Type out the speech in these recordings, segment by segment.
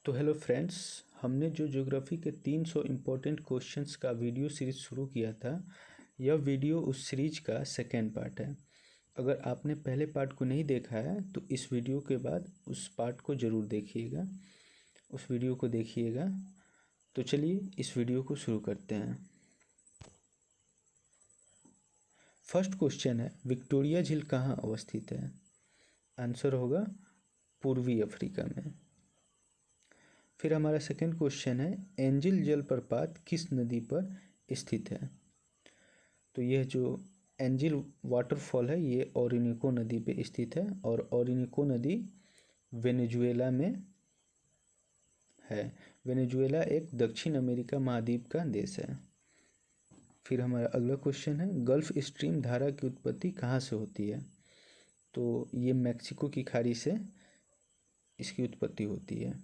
तो hello friends, हमने जो ज्योग्राफी के 300 इम्पोर्टेंट क्वेश्चंस का वीडियो सीरीज़ शुरू किया था, यह वीडियो उस सीरीज का सेकेंड पार्ट है। अगर आपने पहले पार्ट को नहीं देखा है तो इस वीडियो के बाद उस पार्ट को ज़रूर देखिएगा, उस वीडियो को देखिएगा। तो चलिए इस वीडियो को शुरू करते हैं। फर्स्ट क्वेश्चन है, विक्टोरिया झील कहाँ अवस्थित है? आंसर होगा पूर्वी अफ्रीका में। फिर हमारा सेकंड क्वेश्चन है, एंजिल जलप्रपात किस नदी पर स्थित है? तो यह जो एंजिल वाटरफॉल है ये ओरिनिको नदी पे स्थित है और ओरिनिको नदी वेनेजुएला में है। वेनेजुएला एक दक्षिण अमेरिका महाद्वीप का देश है। फिर हमारा अगला क्वेश्चन है, गल्फ स्ट्रीम धारा की उत्पत्ति कहाँ से होती है? तो ये मैक्सिको की खाड़ी से इसकी उत्पत्ति होती है।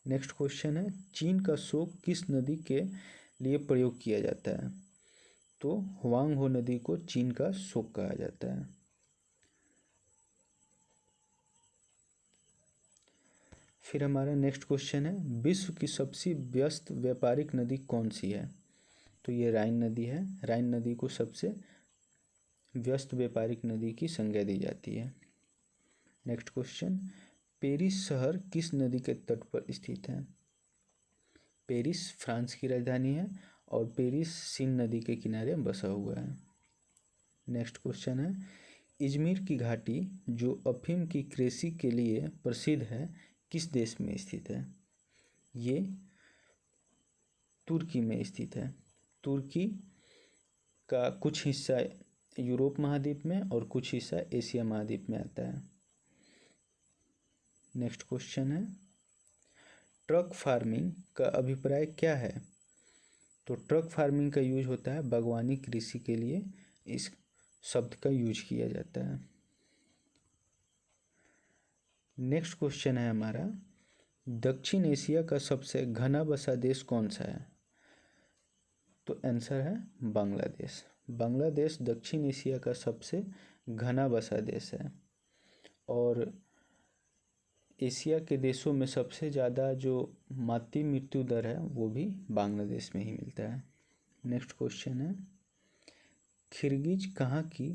नेक्स्ट क्वेश्चन है, चीन का शोक किस नदी के लिए प्रयोग किया जाता है? तो हुआंग हो नदी को चीन का शोक कहा जाता है। फिर हमारा नेक्स्ट क्वेश्चन है, विश्व की सबसे व्यस्त व्यापारिक नदी कौन सी है? तो ये राइन नदी है। राइन नदी को सबसे व्यस्त व्यापारिक नदी की संज्ञा दी जाती है। नेक्स्ट क्वेश्चन, पेरिस शहर किस नदी के तट पर स्थित है? पेरिस फ्रांस की राजधानी है और पेरिस सीन नदी के किनारे बसा हुआ है। नेक्स्ट क्वेश्चन है, इजमीर की घाटी जो अफीम की कृषि के लिए प्रसिद्ध है किस देश में स्थित है? ये तुर्की में स्थित है। तुर्की का कुछ हिस्सा यूरोप महाद्वीप में और कुछ हिस्सा एशिया महाद्वीप में आता है। नेक्स्ट क्वेश्चन है, ट्रक फार्मिंग का अभिप्राय क्या है? तो ट्रक फार्मिंग का यूज होता है बागवानी कृषि के लिए, इस शब्द का यूज किया जाता है। नेक्स्ट क्वेश्चन है हमारा, दक्षिण एशिया का सबसे घना बसा देश कौन सा है? तो आंसर है बांग्लादेश। बांग्लादेश दक्षिण एशिया का सबसे घना बसा देश है और एशिया के देशों में सबसे ज़्यादा जो मातृ मृत्यु दर है वो भी बांग्लादेश में ही मिलता है। नेक्स्ट क्वेश्चन है, खिरगिज कहाँ की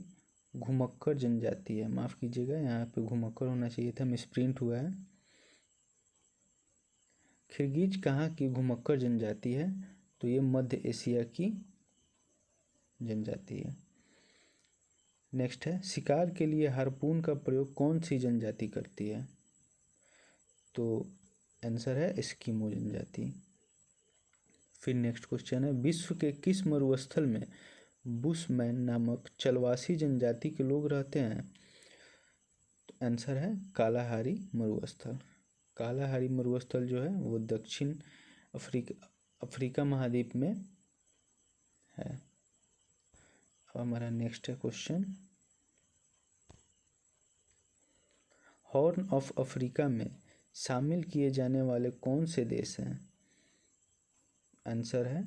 घुमक्कड़ जनजाति है? माफ़ कीजिएगा, यहाँ पे घुमक्कड़ होना चाहिए था, मिसप्रिंट हुआ है। खिरगिज कहाँ की घुमक्कड़ जनजाति है? तो ये मध्य एशिया की जनजाति है। नेक्स्ट है, शिकार के लिए हार्पून का प्रयोग कौन सी जनजाति करती है? तो आंसर है एस्किमो जनजाति। फिर नेक्स्ट क्वेश्चन है, विश्व के किस मरुस्थल में बुशमैन नामक चलवासी जनजाति के लोग रहते हैं? तो आंसर है कालाहारी मरुस्थल। कालाहारी मरुस्थल जो है वो दक्षिण अफ्रीका महाद्वीप में है। अब हमारा नेक्स्ट है क्वेश्चन, हॉर्न ऑफ अफ्रीका में शामिल किए जाने वाले कौन से देश हैं? आंसर है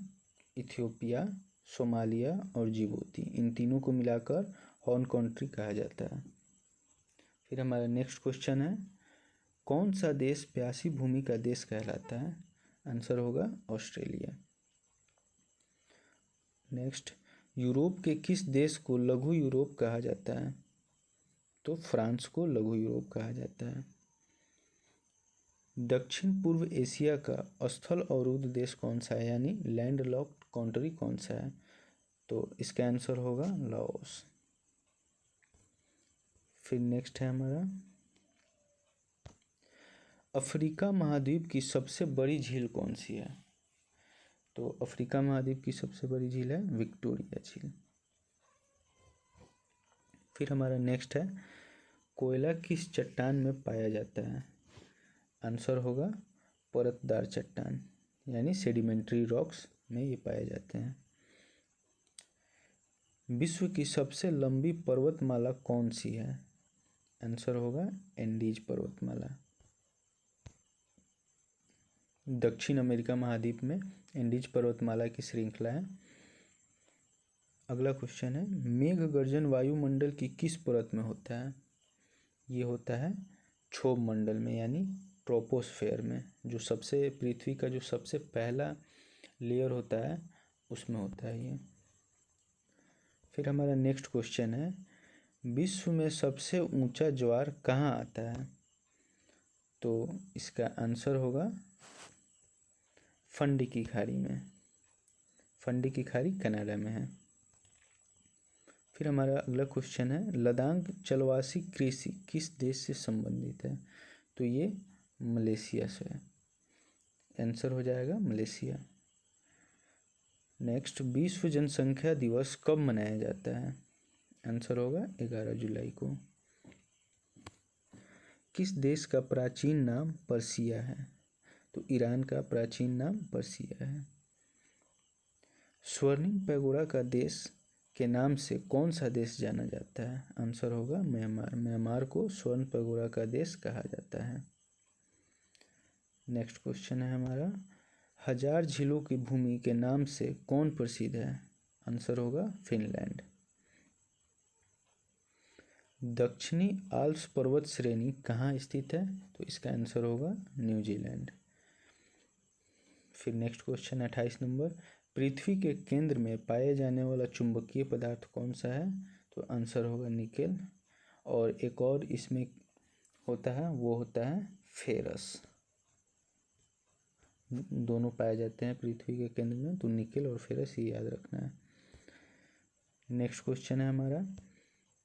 इथियोपिया, सोमालिया और जिबूती। इन तीनों को मिलाकर हॉर्न कंट्री कहा जाता है। फिर हमारा नेक्स्ट क्वेश्चन है, कौन सा देश प्यासी भूमि का देश कहलाता है? आंसर होगा ऑस्ट्रेलिया। नेक्स्ट, यूरोप के किस देश को लघु यूरोप कहा जाता है? तो फ्रांस को लघु यूरोप कहा जाता है। दक्षिण पूर्व एशिया का स्थल अवरुद्ध देश कौन सा है, यानी लैंड लॉक्ड कंट्री कौन सा है? तो इसका आंसर होगा लाओस। फिर नेक्स्ट है हमारा, अफ्रीका महाद्वीप की सबसे बड़ी झील कौन सी है? तो अफ्रीका महाद्वीप की सबसे बड़ी झील है विक्टोरिया झील। फिर हमारा नेक्स्ट है, कोयला किस चट्टान में पाया जाता है? आंसर होगा परतदार चट्टान, यानी सेडिमेंट्री रॉक्स में ये पाए जाते हैं। विश्व की सबसे लंबी पर्वतमाला कौन सी है? आंसर होगा एंडीज पर्वतमाला। दक्षिण अमेरिका महाद्वीप में एंडीज पर्वतमाला की श्रृंखला है। अगला क्वेश्चन है, मेघ गर्जन वायुमंडल की किस परत में होता है? ये होता है क्षोभ मंडल में, यानी ट्रोपोस्फेयर में, जो सबसे पृथ्वी का जो सबसे पहला लेयर होता है उसमें होता है ये। फिर हमारा नेक्स्ट क्वेश्चन है, विश्व में सबसे ऊंचा ज्वार कहाँ आता है? तो इसका आंसर होगा फंडी की खाड़ी में। फंडी की खाड़ी कनाडा में है। फिर हमारा अगला क्वेश्चन है, लद्दाख जलवासी कृषि किस देश से संबंधित है? तो ये मलेशिया से है। आंसर हो जाएगा मलेशिया। नेक्स्ट, विश्व जनसंख्या दिवस कब मनाया जाता है? आंसर होगा 11 जुलाई को। किस देश का प्राचीन नाम पर्सिया है? तो ईरान का प्राचीन नाम पर्सिया है। स्वर्णिम पैगोडा का देश के नाम से कौन सा देश जाना जाता है? आंसर होगा म्यांमार। म्यांमार को स्वर्ण पैगोडा का देश कहा जाता है। नेक्स्ट क्वेश्चन है हमारा, हजार झीलों की भूमि के नाम से कौन प्रसिद्ध है? आंसर होगा फिनलैंड। दक्षिणी आल्प्स पर्वत श्रेणी कहाँ स्थित है? तो इसका आंसर होगा न्यूजीलैंड। फिर नेक्स्ट क्वेश्चन 28 नंबर, पृथ्वी के केंद्र में पाए जाने वाला चुंबकीय पदार्थ कौन सा है? तो आंसर होगा निकेल। और एक और इसमें होता है, वो होता है फेरस। दोनों पाए जाते हैं पृथ्वी के केंद्र में, तो निकेल और फेरस ही याद रखना है। नेक्स्ट क्वेश्चन है हमारा,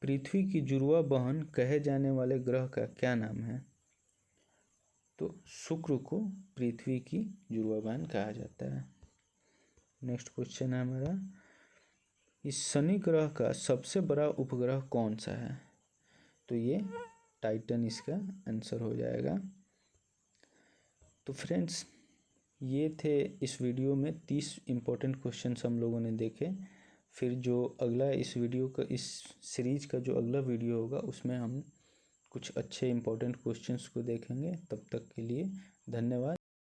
पृथ्वी की जुड़वा बहन कहे जाने वाले ग्रह का क्या नाम है? तो शुक्र को पृथ्वी की जुड़वा बहन कहा जाता है। नेक्स्ट क्वेश्चन है हमारा, इस शनि ग्रह का सबसे बड़ा उपग्रह कौन सा है? तो ये टाइटन इसका आंसर हो जाएगा। तो फ्रेंड्स, ये थे इस वीडियो में 30 इम्पोर्टेंट क्वेश्चंस हम लोगों ने देखे। फिर जो अगला इस वीडियो का, इस सीरीज़ का जो अगला वीडियो होगा उसमें हम कुछ अच्छे इम्पोर्टेंट क्वेश्चंस को देखेंगे। तब तक के लिए धन्यवाद।